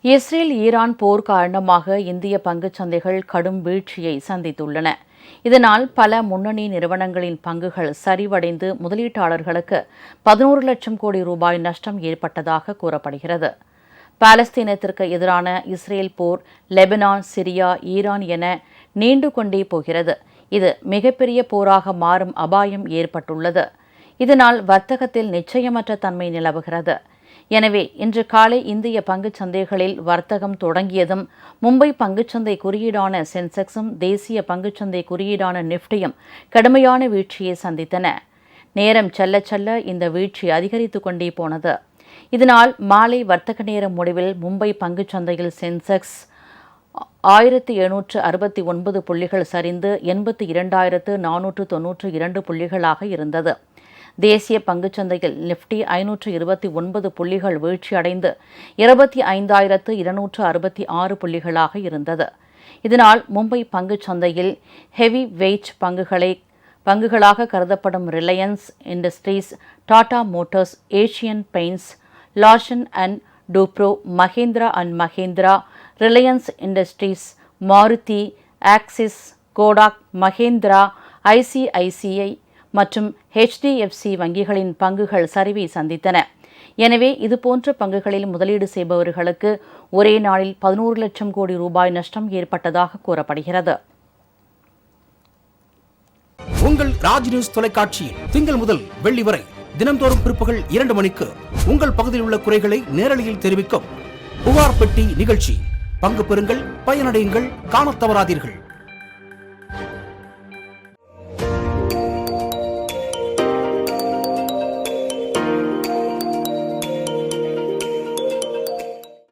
Israel Iran போர் காரணமாக இந்திய பங்குச் சந்தைகள் கடும் வீழ்ச்சியை சந்தித்துள்ளன. இதனால் பல முன்னணி நிறுவனங்களின் பங்குகள் சரிவடைந்து முதலீட்டாளர்களுக்கு 11 லட்சம் கோடி ரூபாய் நஷ்டம் ஏற்பட்டதாக கூறப்படுகிறது. பாலஸ்தீனத்திற்கு எதிரான இஸ்ரேல் போர் லெபனான், சிரியா, ஈரான் என நீண்டு கொண்டே போகிறது. இது மிகப்பெரிய போராக மாறும் அபாயம் ஏற்பட்டுள்ளது. இதனால் வர்த்தகத்தில் நிச்சயமற்ற தன்மை நிலவுகிறது. எனவே இன்று காலை இந்திய பங்குச் சந்தைகளில் வர்த்தகம் தொடங்கியதும் மும்பை பங்குச்சந்தை குறியீடான சென்செக்ஸும் தேசிய பங்குச்சந்தை குறியீடான நிஃப்டியும் கடுமையான வீழ்ச்சியை சந்தித்தன. நேரம் செல்ல செல்ல இந்த வீழ்ச்சி அதிகரித்துக் கொண்டே போனது. இதனால் மாலை வர்த்தக நேர முடிவில் மும்பை பங்குச்சந்தையில் சென்செக்ஸ் 1769 புள்ளிகள் சரிந்து 82,492 புள்ளிகளாக இருந்தது. தேசிய பங்குச்சந்தையில் நிஃப்டி 529 புள்ளிகள் வீழ்ச்சியடைந்து 25,266 புள்ளிகளாக இருந்தது. இதனால் மும்பை பங்குச்சந்தையில் ஹெவி வெயிட் பங்குகளாக கருதப்படும் Reliance industries, Tata Motors, Asian paints, Larson and Toubro, Mahindra and Mahindra, Reliance industries, Maruti, axis, Kotak, Mahindra, ICICI மற்றும் HDFC வங்கிகளின் பங்குகள் சரிவை சந்தித்தன. எனவே இதுபோன்ற பங்குகளில் முதலீடு செய்பவர்களுக்கு ஒரே நாளில் 11 லட்சம் கோடி ரூபாய் நஷ்டம் ஏற்பட்டதாக கூறப்படுகிறது. உங்கள் ராஜ் நியூஸ் தொலைக்காட்சியில் திங்கள் முதல் வெள்ளி வரை தினந்தோறும் பிற்பகல் 2 மணிக்கு உங்கள் பகுதியில் உள்ள குறைகளை நேரலையில் தெரிவிக்கும் புகார் பெட்டி நிகழ்ச்சி. பங்கு பெறுங்கள், பயனடையுங்கள், காணத் தவறாதீர்கள்.